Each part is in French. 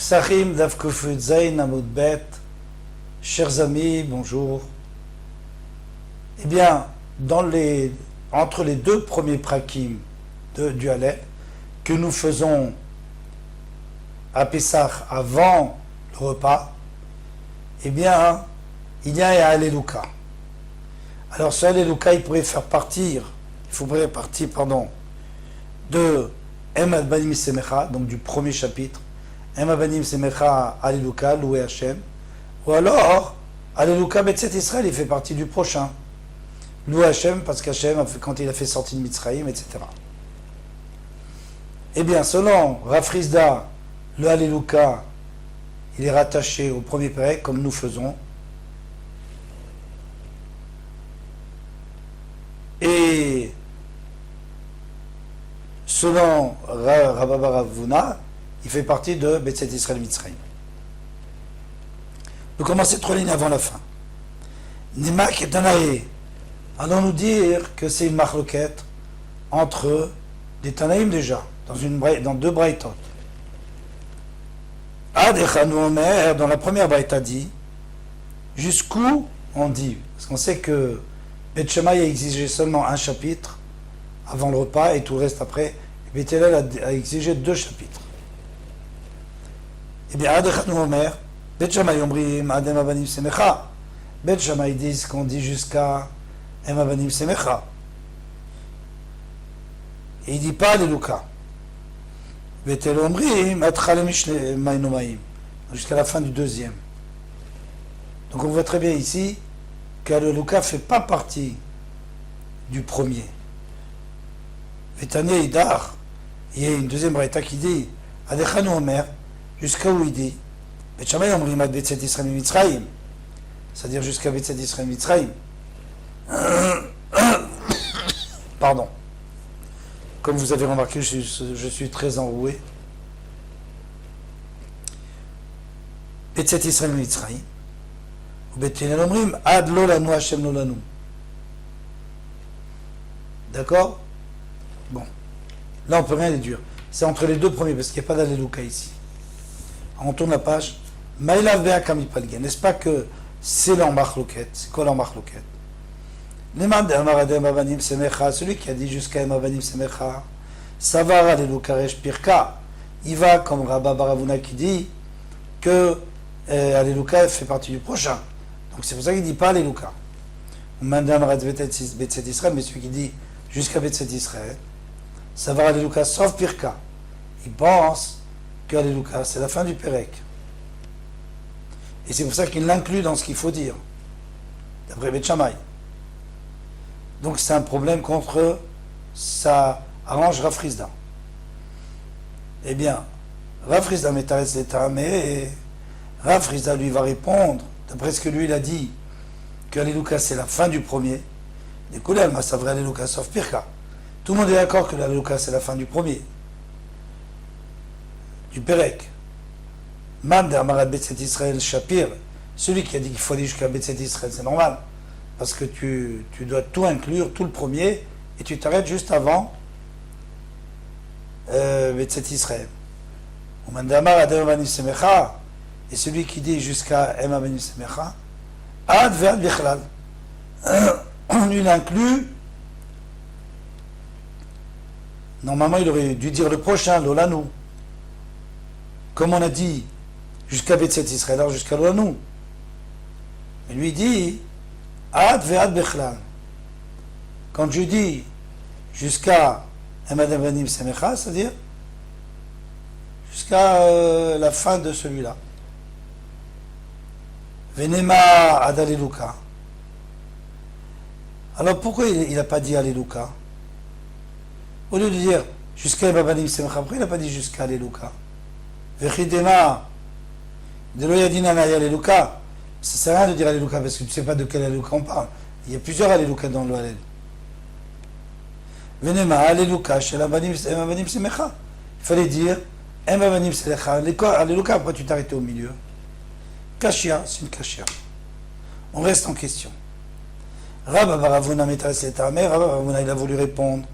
Psachim Daf Kufut Zayin Amud Bet. Chers amis, bonjour. Eh bien, entre les deux premiers prakim du Hallel que nous faisons à Pessah avant le repas, eh bien, il y a un Alléluia. Alors ce Alléluia, il faudrait partir, de Emad Banim Semecha, donc du premier chapitre, Emad Banim Semecha Alléluia, loué Hachem, ou alors Alléluia Betzet Israël, il fait partie du prochain, loué Hachem, parce qu'Hachem, quand il a fait sortir de Mitzrayim, etc. Eh bien, selon Rafrizda, le Alléluia, il est rattaché au premier pérec, comme nous faisons. Et selon Rabba Ravuna, il fait partie de Betzet Israël Mitzrayim. Nous commençons 3 lignes avant la fin. Nimak et Tanaï. Allons-nous dire que c'est une marloquette entre des Tanaïm déjà, dans deux braïtot. Adechanu Omer, dans la première braïta dit, jusqu'où on dit, parce qu'on sait que Beth Shammai a exigé seulement un chapitre avant le repas et tout le reste après. Beth Hillel a exigé 2 chapitres. Eh bien, Adechanu Omer, Beth Shammai Omrim Adem Avanim Semecha. Beth Shammai disent qu'on dit jusqu'à Em Avanim Semecha. Et il ne dit pas Alléluia. Beth Hillel Omrim Atchale Mishle Maïnomaïm. Jusqu'à la fin du deuxième. Donc on voit très bien ici qu'Alléluia ne fait pas partie du premier. Vétanier Idar, il y a une deuxième braïta qui dit Adechanu Omer, jusqu'à où il dit Bet Shammai Omrim Ad Betzet Israël Mitzrayim, c'est-à-dire jusqu'à Betzet Israël Mitzrayim. Pardon. Comme vous avez remarqué, je suis très enroué. Betzet Israël Mitzrayim. Ad lo lanu Hashem lo lanu. D'accord? Bon. Là, on peut rien déduire. C'est entre les deux premiers, parce qu'il n'y a pas d'Alléluia ici. On tourne la page. Maïlav bea kamipalgen. N'est-ce pas que c'est leur marloquette? C'est quoi leur marloquette? Celui qui a dit jusqu'à Emavanim Semecha, Savar Alléluia Resh Pirka. Il va comme Rabba Baravuna qui dit que Alléluia fait partie du prochain. Donc c'est pour ça qu'il ne dit pas Alléluia. Betzet Israël, mais celui qui dit jusqu'à Betzet Israël, ça va Alléluia sauf Pirka. Il pense que Alléluia c'est la fin du Pérec. Et c'est pour ça qu'il l'inclut dans ce qu'il faut dire, d'après Beth Shammai. Donc c'est un problème contre ça arrange Rafrizda. Eh bien, Rafrizda m'étaresse l'état, mais Rafrizda lui va répondre, d'après ce que lui il a dit, que Alléluia c'est la fin du premier. Du coup, là, ça va Alléluia sauf Pirka. Tout le monde est d'accord que l'Alléluia c'est la fin du premier. Du Pérec. Man de Amarat Betzet Israël Shapir, celui qui a dit qu'il faut aller jusqu'à Betzet Israël, c'est normal. Parce que tu dois tout inclure, tout le premier, et tu t'arrêtes juste avant Betzet Israël. Man de Amarat Avanim Semecha, et celui qui dit jusqu'à Em Avanim Semecha, Ad Ve'ad Bichlal. On lui l'inclut. Normalement, il aurait dû dire le prochain, l'Olanu. Comme on a dit, jusqu'à Betzet Israël, alors jusqu'à l'Olanu. Mais lui dit, Ad ve'ad bechlal. Quand je dis jusqu'à Emad Avanim Semecha, c'est-à-dire jusqu'à la fin de celui-là. Venema ad Alléluia. Alors pourquoi il n'a pas dit Alléluia? Au lieu de dire jusqu'à Emad Avanim Semecha, pourquoi il n'a pas dit jusqu'à Alléluia? Vechidema de l'Oyadina Naya Alléluia. Ça sert à rien de dire Alléluia parce que tu ne sais pas de quel Alléluia on parle. Il y a plusieurs Alléluia dans le Hallel. Venema Alléluia chez Emavanim Semecha. Il fallait dire Emavanim Semecha. Alléluia, pourquoi tu t'arrêtais au milieu? Kashia, c'est une Kashia. On reste en question. Rabba Baravuna m'intéresse l'état, mais Rabba Baravuna il a voulu répondre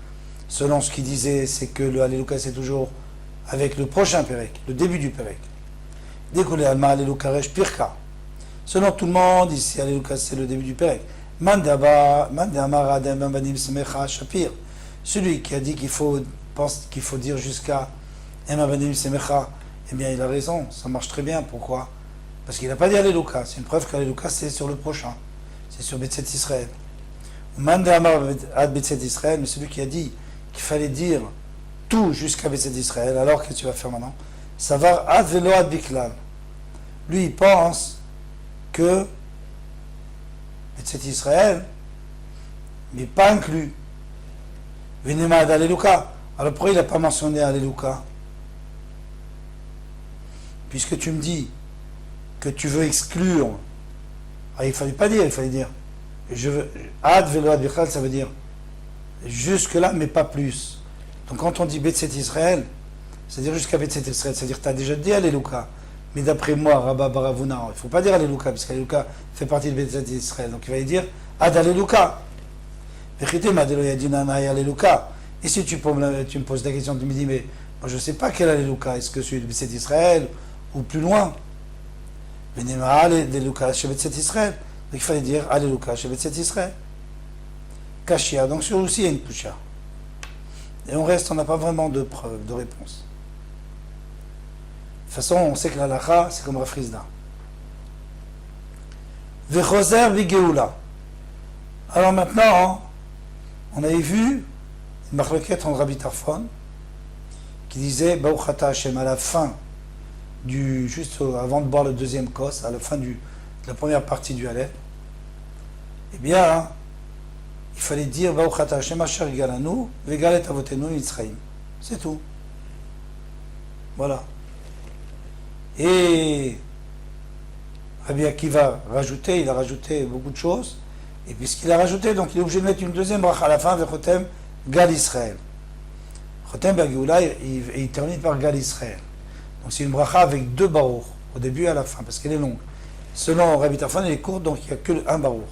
selon ce qu'il disait, c'est que le Alléluia c'est toujours avec le prochain Pérec, le début du Pérec. Découlé Alma Alléluia Resh Pirka. Selon tout le monde, ici Alléluia c'est le début du Pérec. Shapir. Celui qui a dit qu'il faut dire jusqu'à Ema Banim Semecha, eh bien il a raison, ça marche très bien. Pourquoi? Parce qu'il n'a pas dit Alléluia. C'est une preuve qu'Alléluia c'est sur le prochain. C'est sur Betset Israël. Mande Amar ad Betset Israël, mais celui qui a dit qu'il fallait dire tout jusqu'à Betset Israël, alors qu'est-ce que tu vas faire maintenant? Ça va ad velo ad biklal. Lui il pense que Betset Israël n'est pas inclus. Venema ad Alléluia. Alors pourquoi il n'a pas mentionné Alléluia? Puisque tu me dis que tu veux exclure, il ne fallait pas dire, il fallait dire je veux ad velo ad biklal, ça veut dire jusque là mais pas plus. Donc quand on dit Betset Israël, c'est-à-dire jusqu'à Betset Israël, c'est-à-dire que tu as déjà dit Alléluia. Mais d'après moi, Rabba Baravuna, il ne faut pas dire Alléluia, parce qu'Alléluia fait partie de Betset Israël. Donc il va dire Ad Alléluia. Et si tu me poses la question, tu me dis, mais moi je ne sais pas quel Alléluia, est-ce que celui de Betset Israël ou plus loin? Alléluia chez Betset Israël. Donc il fallait dire Alléluia chez Betset Israël. Kashia, donc sur aussi il y a une Kashia. Et on reste, on n'a pas vraiment de preuve, de réponse. De toute façon, on sait que la lacha, c'est comme Rafrizda. Vechoser vigeoula. Alors maintenant, on avait vu une marloquette entre Rabbi Tarfon qui disait Baruch Hashem à la fin juste avant de boire le deuxième kos, à la fin de la première partie du Halel, eh bien, il fallait dire Baruch Hashem asher galanu vegalet avotenu Mitzrayim. C'est tout. Voilà. Et Rabbi Akiva il a rajouté beaucoup de choses. Et puisqu'il a rajouté, donc il est obligé de mettre une deuxième bracha à la fin, Vechotem Gal Israël. Chotem Bagioula, il termine par Gal Israël. Donc c'est une bracha avec deux barours, au début et à la fin, parce qu'elle est longue. Selon Rabbi Tarfon, elle est courte, donc il n'y a que un barour.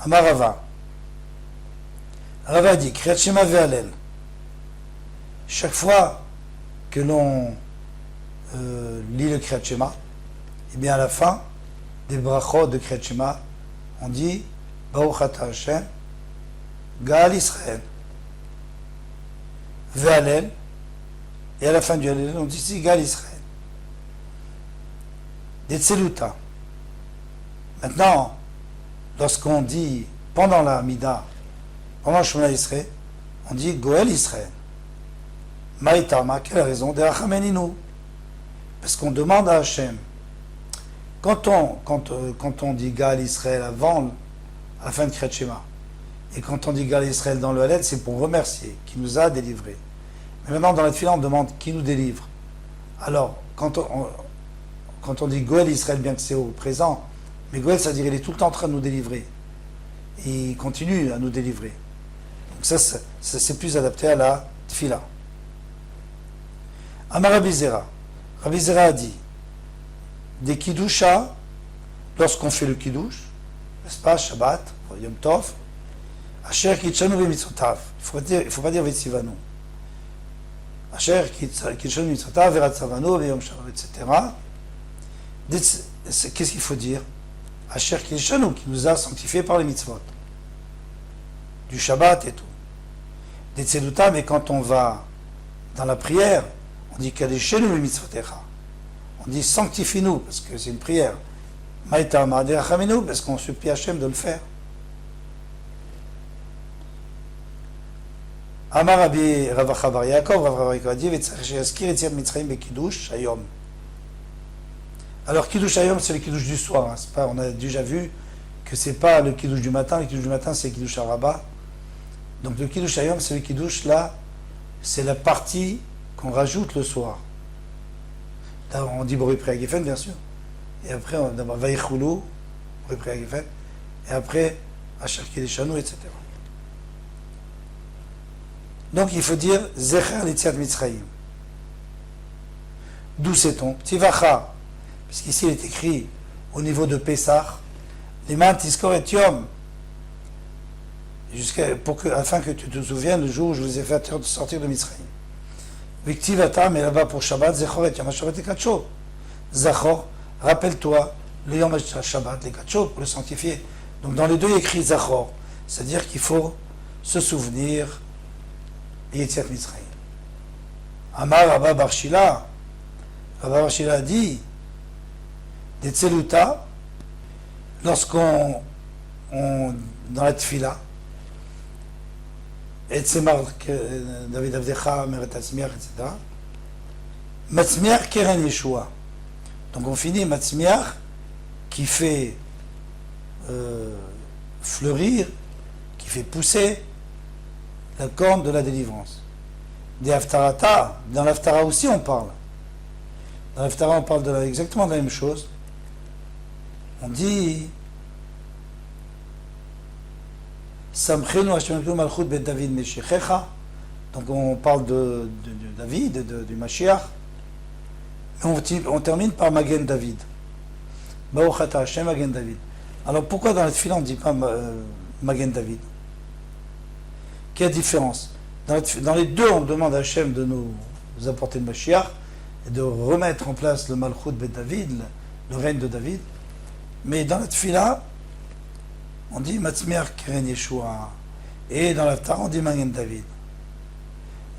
Amar Rava. Rava dit, Kriyat Shema ve'alel. Chaque fois que l'on lit le Kriyat Shema, et bien à la fin des brachot de Kriyat Shema, on dit Baruch Ata Hashem, Gal Israël, Ve'alel, et à la fin du Halel, on dit ici Gal Israël. Des Tseluta. Maintenant, lorsqu'on dit pendant la Mida, pendant le Shemona Israël, on dit Goel Israël. Maïtama, quelle raison? De Rachameninu. Parce qu'on demande à Hachem. Quand on dit Gal Israël à la fin de Kriyat Shema, et quand on dit Gal Israël dans le Halel, c'est pour remercier, qui nous a délivrés. Mais maintenant, dans la Tfila, on demande qui nous délivre. Alors, quand on dit Goel Israël, bien que c'est au présent, mais Goel, ça veut dire qu'il est tout le temps en train de nous délivrer. Et il continue à nous délivrer. Donc ça c'est plus adapté à la Tfila. Amar Rabbi Zera. Rabbi Zera a dit des Kiddusha, lorsqu'on fait le Kiddush, n'est-ce pas, Shabbat, Yom Tov, Asher Kitshanu V'Mitzvotav. Il ne faut pas dire V'Tzivanu. Asher Kitshanu V'Mitzvotav, V'Ratzavanu, V'Yom Shabbat, etc. Qu'est-ce qu'il faut dire? Asher Kitshanu, qui nous a sanctifiés par les mitzvot. Du Shabbat et tout. Des Tzeluta, mais quand on va dans la prière, on dit Kadeshenu V'Mitzvotecha. On dit sanctifie-nous, parce que c'est une prière. Maïta Ma'adeh Achamenu, parce qu'on supplie Hachem de le faire. Amar Rabbi Ravacha Bar Yaakov, Rav Bar Yaakov a dit V'tzarech sheyaskir Yetziat Mitzrayim beKiddush Hayom. Alors Kiddush Hayom, c'est le Kiddush du soir. Hein. Pas, on a déjà vu que c'est pas le Kiddush du matin. Le Kiddush du matin, c'est le Kiddush Araba. Donc le Kiddush Hayom, c'est le Kiddush là, c'est la partie qu'on rajoute le soir. On dit Boré Priagefen, bien sûr. Et après, on dit Vaïchoulou, Boré Priagefen. Et après, Asher Kedeshanu, etc. Donc il faut dire Zecher Litziat Mitzrayim. D'où sait-on? Tivacha. Puisqu'ici il est écrit au niveau de Pessah, les mains Tiskor et Yom. Afin que tu te souviennes le jour où je vous ai fait sortir de Mitzrayim. Victivata, mais là-bas pour Shabbat, Zechor et Yom HaShabbat et Katsho. Zachor, rappelle-toi le Yom HaShabbat, les Katsho, pour le sanctifier. Donc dans les deux, il y a écrit Zachor, c'est-à-dire qu'il faut se souvenir Yetziat Mitzrayim. Amar Rabba Bar Shila, Rabba Bar Shila a dit, des Tzeluta, lorsqu'on, dans la Tfila, et Tzemar David Avdecha, Meret Atzmiach, etc. Matzmiach Keren Yeshua. Donc on finit Matzmiach qui fait fleurir, qui fait pousser la corne de la délivrance. Des Haftarata, dans l'Haftara aussi on parle. Dans l'Haftara on parle exactement de la même chose. On dit Samchenu Hashem Malchut Bet David Meshichecha. Donc on parle de David, du Mashiach. On termine par Magen David. Baruch Ata Hashem Magen David. Alors pourquoi dans la Tfila on ne dit pas Magen David? Quelle différence? Dans les deux, on demande à Hashem de nous apporter le Mashiach et de remettre en place le Malchut Bet David, le règne de David. Mais dans la Tfila, on dit Matzmiach Keren Yeshua. Et dans l'Haftara, on dit Magen David.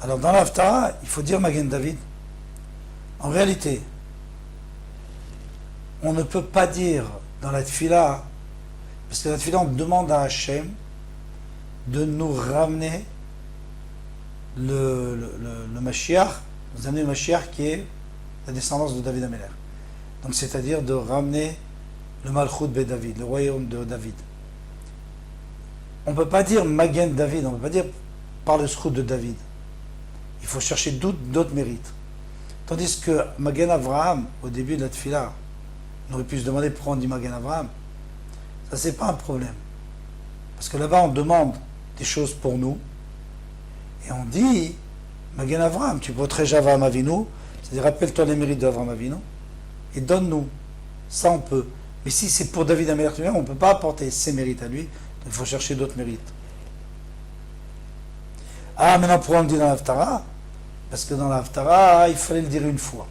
Alors dans l'Haftara, il faut dire Magen David. En réalité, on ne peut pas dire dans la Tfila, parce que la Tfila, on demande à Hachem de nous ramener le Mashiach, nous amener le Mashiach qui est la descendance de David Améler. Donc c'est-à-dire de ramener le Malchut Be David, le royaume de David. On ne peut pas dire Magen David, on ne peut pas dire par le Srout de David. Il faut chercher d'autres mérites. Tandis que Magen Avraham, au début de la Tfila, on aurait pu se demander pourquoi on dit Magen Avraham. Ça, c'est pas un problème. Parce que là-bas, on demande des choses pour nous. Et on dit, Magen Avraham, tu protèges Avraham Avinu, c'est-à-dire rappelle-toi les mérites d'Avraham Avinu, et donne-nous. Ça, on peut. Mais si c'est pour David Améler lui-même, on ne peut pas apporter ses mérites à lui, il faut chercher d'autres mérites. Ah, maintenant pourquoi on le dit dans l'Haftara? Parce que dans l'Haftara, il fallait le dire une fois.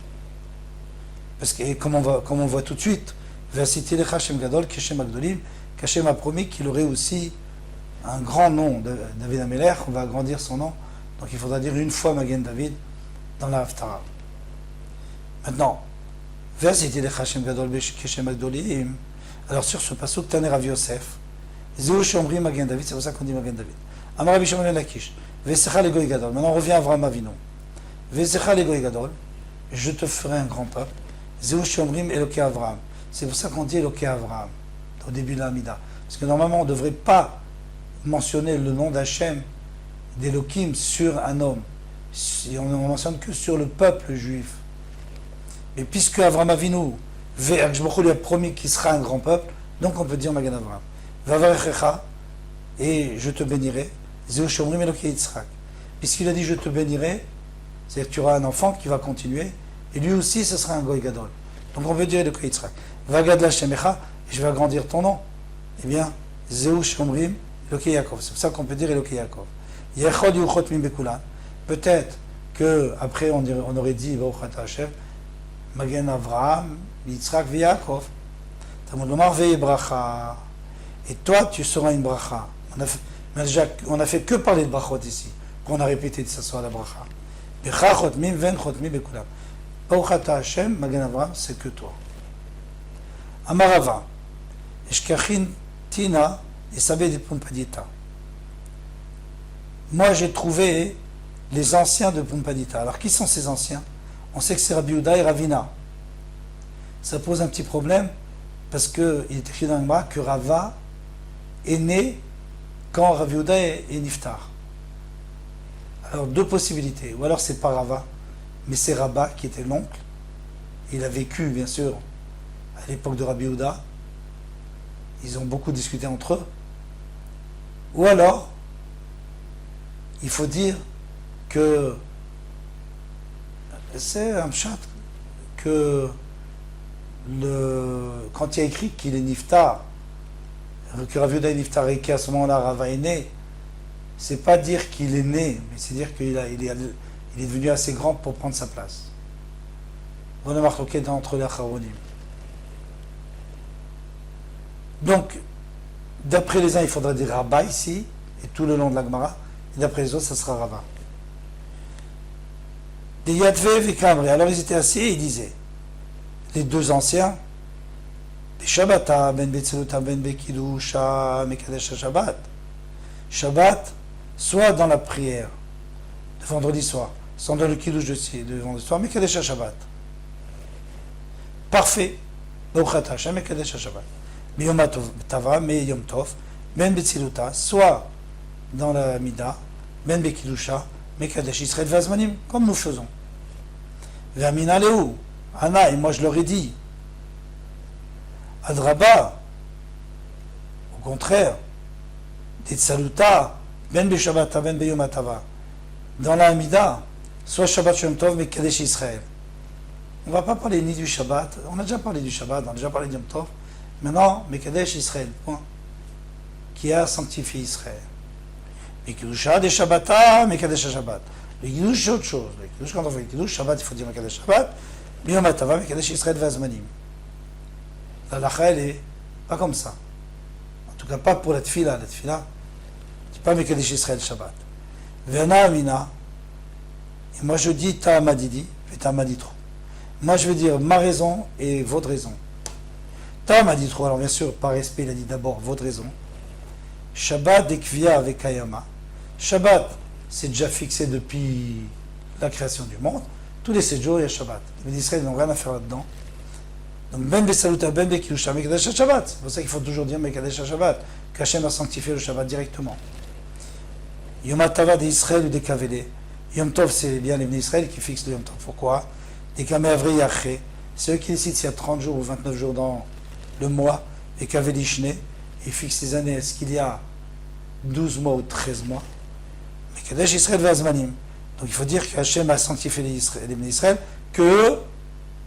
Parce que, comme on voit tout de suite, Versiti lecha Shem Gadol, Keshem Agdolim, qu'Hachem a promis qu'il aurait aussi un grand nom, David Améler, on va agrandir son nom. Donc il faudra dire une fois Magen David dans la Haftara. Maintenant, Versiti lecha Shem Gadol, Keshem Agdolim. Alors sur ce passage, Taner Rav Yosef, Zéou Shomri Magen David, c'est pour ça qu'on dit Magen David. Amar Rabbi Shimon ben Lakish, Vesecha le Goy Gadol. Maintenant on revient à Avraham Avinu. Vesecha le Goy Gadol, je te ferai un grand peuple. Zéou Shomrim Eloké Avraham. C'est pour ça qu'on dit Eloké Avraham au début de l'Amida. Parce que normalement on ne devrait pas mentionner le nom d'Hachem, d'Elohim sur un homme. On ne mentionne que sur le peuple juif. Et puisque Avraham Avinu, lui a promis qu'il sera un grand peuple, donc on peut dire Magen Avraham. Vavarechecha, et je te bénirai. Zéou Shomrim Eloké Yitzhak. Puisqu'il a dit je te bénirai, c'est-à-dire que tu auras un enfant qui va continuer, et lui aussi ce sera un Goy Gadol. Donc on peut dire Eloké Yitzhak. Vagadla Shemecha, et je vais agrandir ton nom. Eh bien, Zéou Shomrim Eloké Yaakov. C'est pour ça qu'on peut dire Eloké Yaakov. Yechod Yuchot Min Bekulan. Peut-être que après on aurait dit Baruch Ata Hashem, Magen Avraham, Yitzhak ve Yaakov. Talmud Lomar ve Bracha. Et toi, tu seras une bracha. On a fait que parler de brachot ici. Qu'on a répété de s'asseoir à la bracha. Becha chotmim ven chotmim bekulam. Baruch ata Hashem, Magen Avraham, c'est que toi. Amarava. Eshkachin tina et sabé de Pumpadita. Moi, j'ai trouvé les anciens de Pumpadita. Alors, qui sont ces anciens? On sait que c'est Rabbi Yehuda et Ravina. Ça pose un petit problème parce qu'il est écrit dans le Gemara que Rava est né quand Rav Yehuda est niftar. Alors deux possibilités, ou alors c'est pas Rava, mais c'est Rabba qui était l'oncle. Il a vécu bien sûr à l'époque de Rabbi Yehuda. Ils ont beaucoup discuté entre eux. Ou alors il faut dire que c'est un chat que quand il y a écrit qu'il est niftar, que Rav Yehuda est niftar et qu'à ce moment-là Rava est né, c'est pas dire qu'il est né, mais c'est dire qu'il il est devenu assez grand pour prendre sa place. On a marqué entre les Acharonim. Donc, d'après les uns, il faudra dire Rabba ici, et tout le long de la Gemara, et d'après les autres, ça sera Rava. Des Yadve et Kamri. Alors ils étaient assis et ils disaient, les deux anciens, des Shabbata, Ben Betzeluta, Ben Bekidusha, Mekadesh Shabbat. Shabbat, soit dans la prière de vendredi soir, soit dans le Kiddush de vendredi soir, Mekadesh Shabbat. Parfait. B'ochat Hashem, Mekadesh Shabbat. B'yom Tava, mais Yom Tov, Ben Betzeluta, soit dans la Mida, Ben Bekidusha, Mekadesh Israël Vazmanim, comme nous faisons. Vermina Léou, Anna, et moi je leur ai dit, Adraba, au contraire, des Tsaluta, Ben Beshabata, Ben Beyomatava, dans la Hamida, soit Shabbat Shem Tov, mais Kadesh Israël. On ne va pas parler ni du Shabbat, on a déjà parlé du Shabbat, on a déjà parlé du Yom Tov, maintenant, mais Kadesh Israël, point, qui a sanctifié Israël. Mais Kiddusha des Shabbata, mais Kadesh Shabbat. Le Kiddush, c'est autre chose. Le Kiddush, quand on fait le Kiddush, Shabbat, il faut dire Mekadesh Shabbat. Biyomatava, Mekadesh Israël Vazmanim. La lacha, elle est pas comme ça. En tout cas, pas pour la tfila. La tfila, c'est pas Mekadesh Israël Shabbat. Vena Amina. Et moi, je dis Ta'amadidi, et Ta'amaditro. Moi, je veux dire ma raison et votre raison. Ta'amaditro, alors bien sûr, par respect, il a dit d'abord votre raison. Shabbat d'Ekvia avec Kayama. Shabbat, c'est déjà fixé depuis la création du monde. Tous les 7 jours, il y a Shabbat. Les Israéliens n'ont rien à faire là-dedans. Donc, Ben Besaluta, Ben Bekidusha, Mekadesh Shabbat. C'est pour ça qu'il faut toujours dire Mekadesh Shabbat. Qu'Hachem a sanctifié le Shabbat directement. Yom Tava d'Israël ou des Kavélé. Yom Tov, c'est bien les Israël qui fixent le Yom Tov. Pourquoi? Des Kamevri Yaché. C'est eux qui décident s'il y a 30 jours ou 29 jours dans le mois. Et Kaveli Shne. Ils fixent les années. Est-ce qu'il y a 12 mois ou 13 mois? Mais Kadesh Israël Vazmanim. Donc il faut dire qu'Hachem a sanctifié les Israël, qu'eux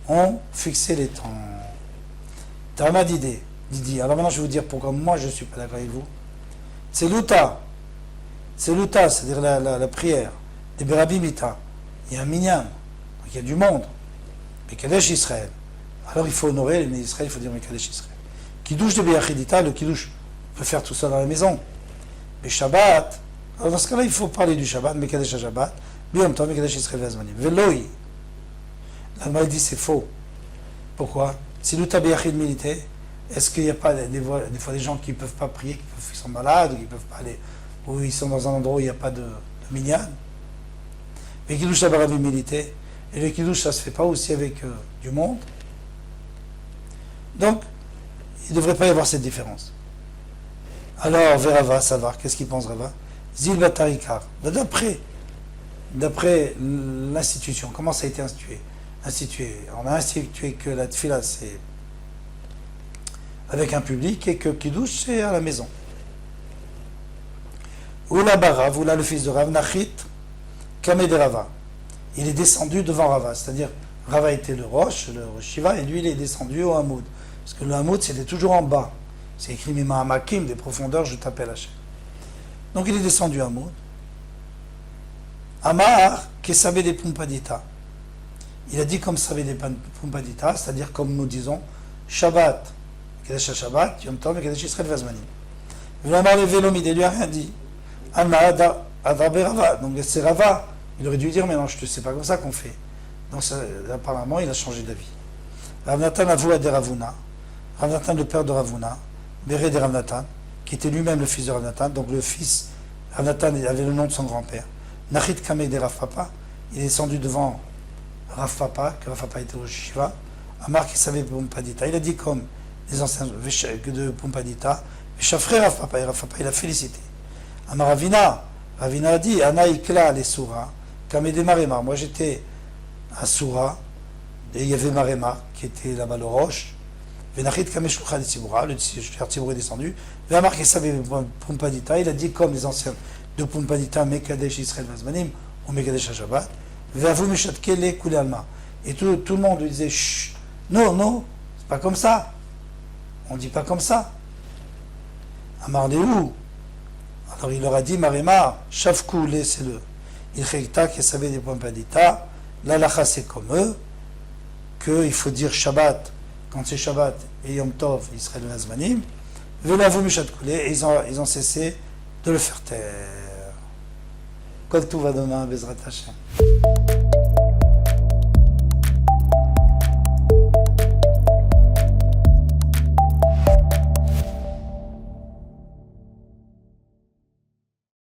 ont fixé les temps. Tama Didi. Alors maintenant je vais vous dire pourquoi moi je ne suis pas d'accord avec vous. C'est l'Uta. C'est l'Uta, c'est-à-dire la prière. Des Berabimita. Il y a un minyan. Donc il y a du monde. Mais Kadesh Israël. Alors il faut honorer les Israël, il faut dire mais Kadesh Israël. Kiddush de Beyachidita, le Kiddush, on peut faire tout ça dans la maison. Mais Shabbat, alors dans ce cas-là, il faut parler du Shabbat, mais Kadesh Shabbat, Biyom Tov, mais Kadesh Israël Vazmanim. Veloi. L'Allemagne dit c'est faux. Pourquoi? Si l'Uta Beyachid milité, est-ce qu'il n'y a pas des fois des gens qui ne peuvent pas prier, qui sont malades, ou qui ne peuvent pas aller, ou ils sont dans un endroit où il n'y a pas de minyan? Mais Kiddush Abarabim milité, et le Kiddush, ça ne se fait pas aussi avec du monde. Donc, il ne devrait pas y avoir cette différence. Alors, Verava, savoir, qu'est-ce qu'il pense Rava? Zil Batarikar. D'après l'institution, comment ça a été institué? On a institué que la tfila, c'est avec un public et que Kiddush, c'est à la maison. Oula Barav, Oula le fils de Rav, Nachit, Kameh de Rava. Il est descendu devant Rava, c'est-à-dire Rava était le Rosh Shiva, et lui, il est descendu au Hamoud. Parce que le Hamoud, c'était toujours en bas. C'est écrit Mima Hamakim, des profondeurs, je t'appelle Hachem. Donc il est descendu à Hamoud. Amar, Kesabe des Pumpadita. Il a dit comme Sabe des Pumpadita, c'est-à-dire comme nous disons, Shabbat, Kadesh Shabbat, Yom Tov, Kadesh Israël Vazmanim. Vlamar le Vélomide, il lui a rien dit. Amar Adrabe Rava. Donc c'est Rava. Il aurait dû dire, mais non, je ne sais pas comme ça qu'on fait. Donc apparemment, il a changé d'avis. Rav Natan avoua de Ravuna. Rav Natan, le père de Ravuna, Béré de Rav Natan, qui était lui-même le fils de Rav Natan, donc le fils, Rav Natan avait le nom de son grand-père. Nachit Kameh de Rav Papa, il est descendu devant Rav Papa, que Rav Papa était au Shiva, Amar qui savait Pumpadita. Il a dit comme les anciens de Pumpadita, Chafré Rav Papa, et Rav Papa, il a félicité. Amar Ravina a dit, Ana Ikla les Soura, Kameh de Maremar. Moi j'étais à Soura, et il y avait Maremar qui était là-bas le roche. Venachit Kameshlucha de Tziboura, le Tziboura est descendu. Venamar qui savait Pumpadita, il a dit comme les anciens de Pumpadita, Mekadesh Israël Vazmanim, ou Mekadesh Shabbat. Ve'avu Meshatkele Kule Alma. Et tout le monde lui disait, chut, non, c'est pas comme ça. On dit pas comme ça. Amar de où? Alors il leur a dit, Maremar, Shavkou, laissez-le. Ilchekta Kesavé des Pampadita, l'alacha c'est comme eux, qu'il faut dire Shabbat, quand c'est Shabbat et Yom Tov, Israël Nazmanim, Velavou Mishat Koulé, et ils ont cessé de le faire taire. Kol Tuv Adonai Bezrat Hashem.